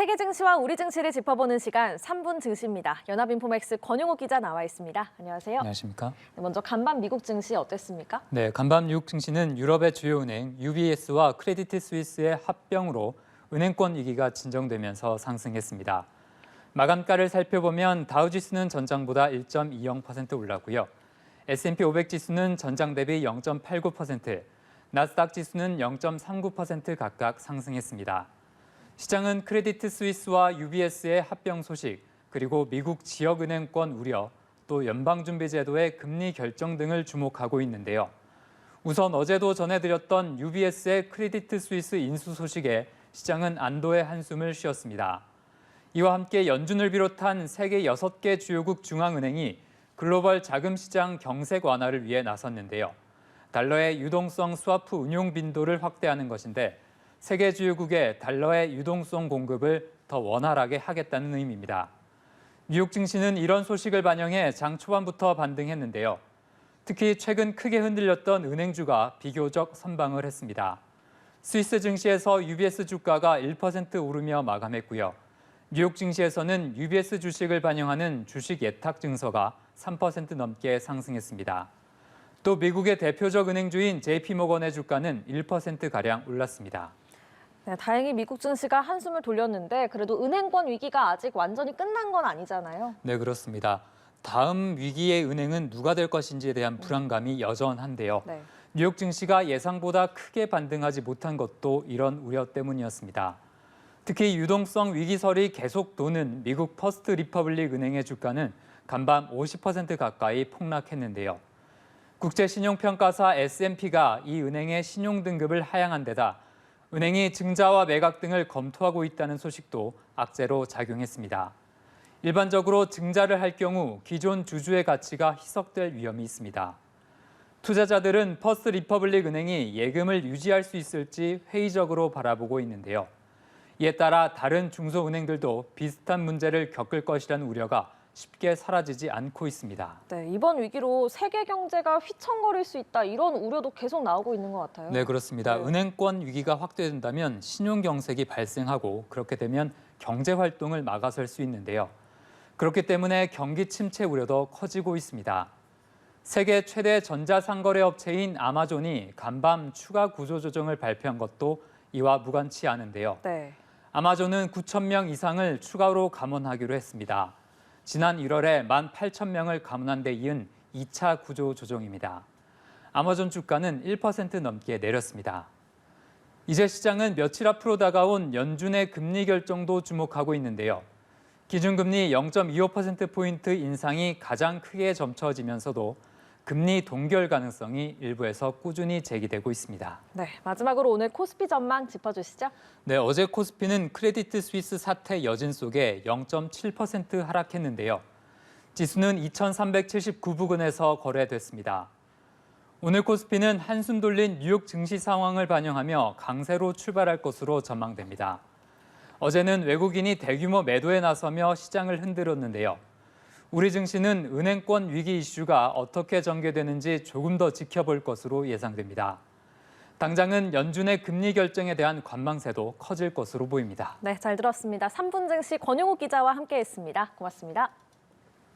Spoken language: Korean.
세계 증시와 우리 증시를 짚어보는 시간 3분 증시입니다. 연합인포맥스 권용욱 기자 나와 있습니다. 안녕하세요. 안녕하십니까? 네, 먼저 간밤 미국 증시 어땠습니까? 네, 간밤 미국 증시는 유럽의 주요 은행 UBS와 크레디트 스위스의 합병으로 은행권 위기가 진정되면서 상승했습니다. 마감가를 살펴보면 다우지수는 전장보다 1.20% 올랐고요. S&P 500 지수는 전장 대비 0.89%, 나스닥 지수는 0.39% 각각 상승했습니다. 시장은 크레디트 스위스와 UBS의 합병 소식, 그리고 미국 지역은행권 우려, 또 연방준비제도의 금리 결정 등을 주목하고 있는데요. 우선 어제도 전해드렸던 UBS의 크레디트 스위스 인수 소식에 시장은 안도의 한숨을 쉬었습니다. 이와 함께 연준을 비롯한 세계 6개 주요국 중앙은행이 글로벌 자금시장 경색 완화를 위해 나섰는데요. 달러의 유동성 스와프 운용 빈도를 확대하는 것인데 세계 주요국의 달러의 유동성 공급을 더 원활하게 하겠다는 의미입니다. 뉴욕 증시는 이런 소식을 반영해 장 초반부터 반등했는데요. 특히 최근 크게 흔들렸던 은행주가 비교적 선방을 했습니다. 스위스 증시에서 UBS 주가가 1% 오르며 마감했고요. 뉴욕 증시에서는 UBS 주식을 반영하는 주식 예탁 증서가 3% 넘게 상승했습니다. 또 미국의 대표적 은행주인 JP모건의 주가는 1%가량 올랐습니다. 네, 다행히 미국 증시가 한숨을 돌렸는데 그래도 은행권 위기가 아직 완전히 끝난 건 아니잖아요. 네, 그렇습니다. 다음 위기의 은행은 누가 될 것인지에 대한 불안감이 여전한데요. 네. 뉴욕 증시가 예상보다 크게 반등하지 못한 것도 이런 우려 때문이었습니다. 특히 유동성 위기설이 계속 도는 미국 퍼스트 리퍼블릭 은행의 주가는 간밤 50% 가까이 폭락했는데요. 국제신용평가사 S&P가 이 은행의 신용등급을 하향한 데다 은행이 증자와 매각 등을 검토하고 있다는 소식도 악재로 작용했습니다. 일반적으로 증자를 할 경우 기존 주주의 가치가 희석될 위험이 있습니다. 투자자들은 퍼스트 리퍼블릭 은행이 예금을 유지할 수 있을지 회의적으로 바라보고 있는데요. 이에 따라 다른 중소은행들도 비슷한 문제를 겪을 것이라는 우려가 쉽게 사라지지 않고 있습니다. 네, 이번 위기로 세계 경제가 휘청거릴 수 있다 이런 우려도 계속 나오고 있는 것 같아요. 네, 그렇습니다. 네. 은행권 위기가 확대된다면 신용경색이 발생하고 그렇게 되면 경제 활동을 막아설 수 있는데요. 그렇기 때문에 경기 침체 우려도 커지고 있습니다. 세계 최대 전자상거래 업체인 아마존이 간밤 추가 구조조정을 발표한 것도 이와 무관치 않은데요. 네. 아마존은 9천 명 이상을 추가로 감원하기로 했습니다. 지난 1월에 18,000명을 감원한 데 이은 2차 구조 조정입니다. 아마존 주가는 1% 넘게 내렸습니다. 이제 시장은 며칠 앞으로 다가온 연준의 금리 결정도 주목하고 있는데요. 기준금리 0.25%포인트 인상이 가장 크게 점쳐지면서도 금리 동결 가능성이 일부에서 꾸준히 제기되고 있습니다. 네, 마지막으로 오늘 코스피 전망 짚어주시죠. 네, 어제 코스피는 크레디트 스위스 사태 여진 속에 0.7% 하락했는데요. 지수는 2,379부근에서 거래됐습니다. 오늘 코스피는 한숨 돌린 뉴욕 증시 상황을 반영하며 강세로 출발할 것으로 전망됩니다. 어제는 외국인이 대규모 매도에 나서며 시장을 흔들었는데요. 우리 증시는 은행권 위기 이슈가 어떻게 전개되는지 조금 더 지켜볼 것으로 예상됩니다. 당장은 연준의 금리 결정에 대한 관망세도 커질 것으로 보입니다. 네, 잘 들었습니다. 3분 증시 권용욱 기자와 함께했습니다. 고맙습니다.